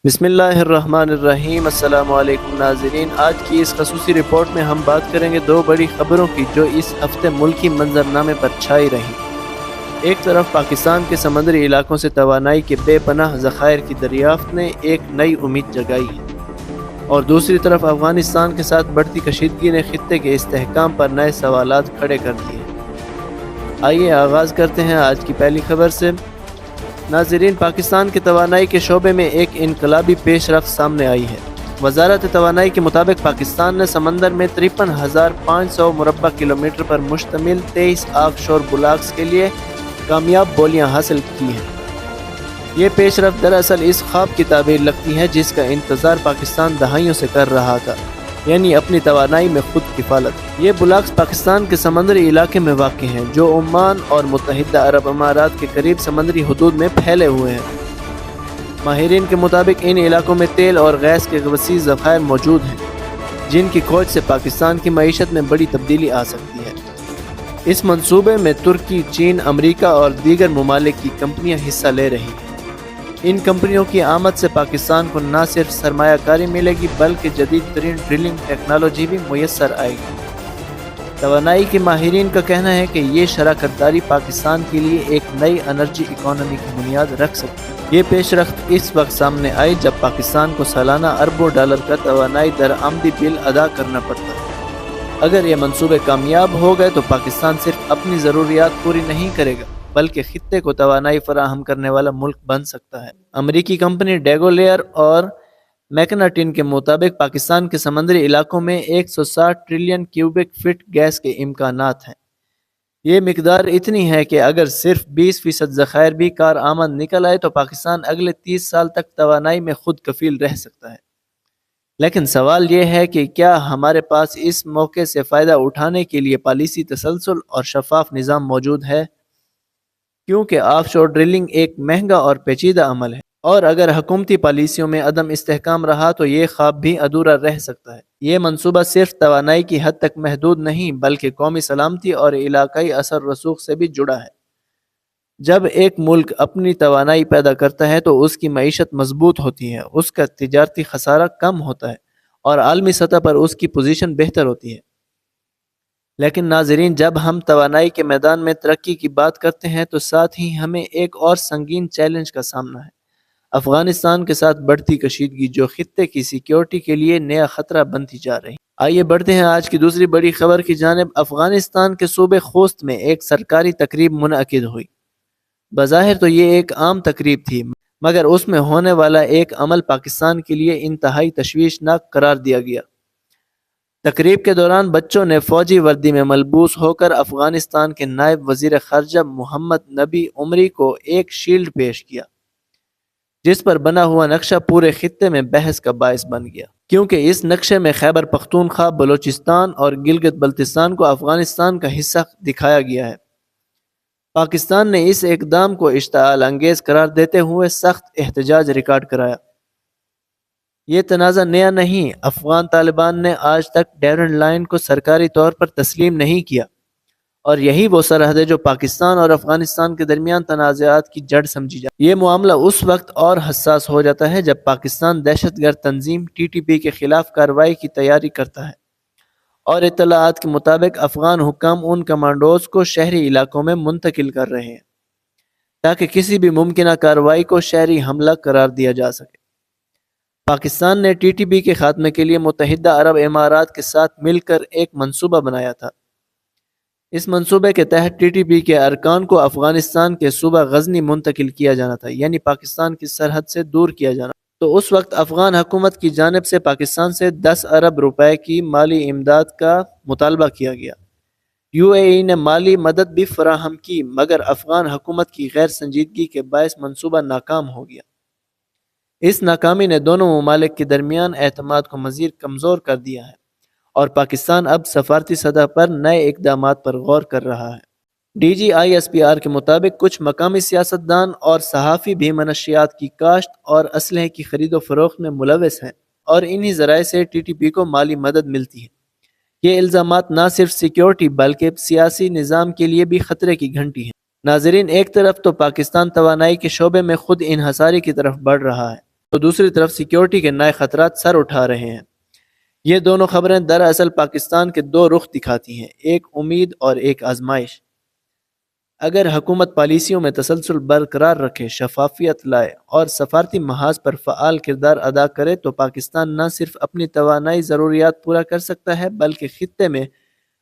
بسم اللہ الرحمن الرحیم۔ السلام علیکم ناظرین، آج کی اس خصوصی رپورٹ میں ہم بات کریں گے دو بڑی خبروں کی جو اس ہفتے ملکی منظرنامے پر چھائی رہی۔ ایک طرف پاکستان کے سمندری علاقوں سے توانائی کے بے پناہ ذخائر کی دریافت نے ایک نئی امید جگائی ہے، اور دوسری طرف افغانستان کے ساتھ بڑھتی کشیدگی نے خطے کے استحکام پر نئے سوالات کھڑے کر دیے۔ آئیے آغاز کرتے ہیں آج کی پہلی خبر سے۔ ناظرین، پاکستان کے توانائی کے شعبے میں ایک انقلابی پیش رفت سامنے آئی ہے۔ وزارت توانائی کے مطابق پاکستان نے سمندر میں 53,500 مربع کلومیٹر پر مشتمل 23 آف شور بلاکس کے لیے کامیاب بولیاں حاصل کی ہیں۔ یہ پیش رفت دراصل اس خواب کی تعبیر لگتی ہے جس کا انتظار پاکستان دہائیوں سے کر رہا تھا، یعنی اپنی توانائی میں خود کفالت۔ یہ بلاکس پاکستان کے سمندری علاقے میں واقع ہیں جو عمان اور متحدہ عرب امارات کے قریب سمندری حدود میں پھیلے ہوئے ہیں۔ ماہرین کے مطابق ان علاقوں میں تیل اور گیس کے وسیع ذخائر موجود ہیں جن کی کھوج سے پاکستان کی معیشت میں بڑی تبدیلی آ سکتی ہے۔ اس منصوبے میں ترکی، چین، امریکہ اور دیگر ممالک کی کمپنیاں حصہ لے رہی ہیں۔ ان کمپنیوں کی آمد سے پاکستان کو نہ صرف سرمایہ کاری ملے گی بلکہ جدید ترین ڈرلنگ ٹیکنالوجی بھی میسر آئے گی۔ توانائی کے ماہرین کا کہنا ہے کہ یہ شراکت داری پاکستان کے لیے ایک نئی انرجی اکانومی کی بنیاد رکھ سکتی ہے۔ یہ پیش رفت اس وقت سامنے آئی جب پاکستان کو سالانہ اربوں ڈالر کا توانائی درآمدی بل ادا کرنا پڑتا ہے۔ اگر یہ منصوبے کامیاب ہو گئے تو پاکستان صرف اپنی ضروریات پوری نہیں کرے گا بلکہ خطے کو توانائی فراہم کرنے والا ملک بن سکتا ہے۔ امریکی کمپنی ڈیگولیر اور میکناٹن کے مطابق پاکستان کے سمندری علاقوں میں 160 ٹریلین کیوبک فٹ گیس کے امکانات ہیں۔ یہ مقدار اتنی ہے کہ اگر صرف 20% ذخائر بھی کارآمد نکل آئے تو پاکستان اگلے 30 سال تک توانائی میں خود کفیل رہ سکتا ہے۔ لیکن سوال یہ ہے کہ کیا ہمارے پاس اس موقع سے فائدہ اٹھانے کے لیے پالیسی تسلسل اور شفاف نظام موجود ہے؟ کیونکہ آف شور ڈرلنگ ایک مہنگا اور پیچیدہ عمل ہے، اور اگر حکومتی پالیسیوں میں عدم استحکام رہا تو یہ خواب بھی ادھورا رہ سکتا ہے۔ یہ منصوبہ صرف توانائی کی حد تک محدود نہیں بلکہ قومی سلامتی اور علاقائی اثر رسوخ سے بھی جڑا ہے۔ جب ایک ملک اپنی توانائی پیدا کرتا ہے تو اس کی معیشت مضبوط ہوتی ہے، اس کا تجارتی خسارہ کم ہوتا ہے اور عالمی سطح پر اس کی پوزیشن بہتر ہوتی ہے۔ لیکن ناظرین، جب ہم توانائی کے میدان میں ترقی کی بات کرتے ہیں تو ساتھ ہی ہمیں ایک اور سنگین چیلنج کا سامنا ہے: افغانستان کے ساتھ بڑھتی کشیدگی جو خطے کی سیکیورٹی کے لیے نیا خطرہ بنتی جا رہی ہے۔ آئیے بڑھتے ہیں آج کی دوسری بڑی خبر کی جانب۔ افغانستان کے صوبے خوست میں ایک سرکاری تقریب منعقد ہوئی۔ بظاہر تو یہ ایک عام تقریب تھی، مگر اس میں ہونے والا ایک عمل پاکستان کے لیے انتہائی تشویشناک قرار دیا گیا۔ تقریب کے دوران بچوں نے فوجی وردی میں ملبوس ہو کر افغانستان کے نائب وزیر خارجہ محمد نبی عمری کو ایک شیلڈ پیش کیا جس پر بنا ہوا نقشہ پورے خطے میں بحث کا باعث بن گیا، کیونکہ اس نقشے میں خیبر پختونخوا، بلوچستان اور گلگت بلتستان کو افغانستان کا حصہ دکھایا گیا ہے۔ پاکستان نے اس اقدام کو اشتعال انگیز قرار دیتے ہوئے سخت احتجاج ریکارڈ کرایا۔ یہ تنازع نیا نہیں، افغان طالبان نے آج تک ڈیورنڈ لائن کو سرکاری طور پر تسلیم نہیں کیا، اور یہی وہ سرحد ہے جو پاکستان اور افغانستان کے درمیان تنازعات کی جڑ سمجھی جاتی ہے۔ یہ معاملہ اس وقت اور حساس ہو جاتا ہے جب پاکستان دہشت گرد تنظیم TTP کے خلاف کارروائی کی تیاری کرتا ہے، اور اطلاعات کے مطابق افغان حکام ان کمانڈوز کو شہری علاقوں میں منتقل کر رہے ہیں تاکہ کسی بھی ممکنہ کارروائی کو شہری حملہ قرار دیا جا سکے۔ پاکستان نے TTP کے خاتمے کے لیے متحدہ عرب امارات کے ساتھ مل کر ایک منصوبہ بنایا تھا۔ اس منصوبے کے تحت TTP کے ارکان کو افغانستان کے صوبہ غزنی منتقل کیا جانا تھا، یعنی پاکستان کی سرحد سے دور کیا جانا۔ تو اس وقت افغان حکومت کی جانب سے پاکستان سے 10 ارب روپے کی مالی امداد کا مطالبہ کیا گیا۔ UAE نے مالی مدد بھی فراہم کی، مگر افغان حکومت کی غیر سنجیدگی کے باعث منصوبہ ناکام ہو گیا۔ اس ناکامی نے دونوں ممالک کے درمیان اعتماد کو مزید کمزور کر دیا ہے، اور پاکستان اب سفارتی سطح پر نئے اقدامات پر غور کر رہا ہے۔ DGISPR کے مطابق کچھ مقامی سیاستدان اور صحافی بھی منشیات کی کاشت اور اسلحے کی خرید و فروخت میں ملوث ہیں، اور انہی ذرائع سے TTP کو مالی مدد ملتی ہے۔ یہ الزامات نہ صرف سیکیورٹی بلکہ سیاسی نظام کے لیے بھی خطرے کی گھنٹی ہیں۔ ناظرین، ایک طرف تو پاکستان توانائی کے شعبے میں خود انحصاری کی طرف بڑھ رہا ہے، تو دوسری طرف سیکیورٹی کے نئے خطرات سر اٹھا رہے ہیں۔ یہ دونوں خبریں دراصل پاکستان کے دو رخ دکھاتی ہیں، ایک امید اور ایک آزمائش۔ اگر حکومت پالیسیوں میں تسلسل برقرار رکھے، شفافیت لائے اور سفارتی محاذ پر فعال کردار ادا کرے تو پاکستان نہ صرف اپنی توانائی ضروریات پورا کر سکتا ہے بلکہ خطے میں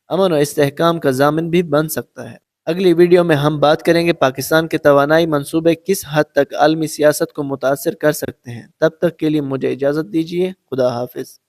امن و استحکام کا ضامن بھی بن سکتا ہے۔ اگلی ویڈیو میں ہم بات کریں گے پاکستان کے توانائی منصوبے کس حد تک عالمی سیاست کو متاثر کر سکتے ہیں۔ تب تک کے لیے مجھے اجازت دیجیے۔ خدا حافظ۔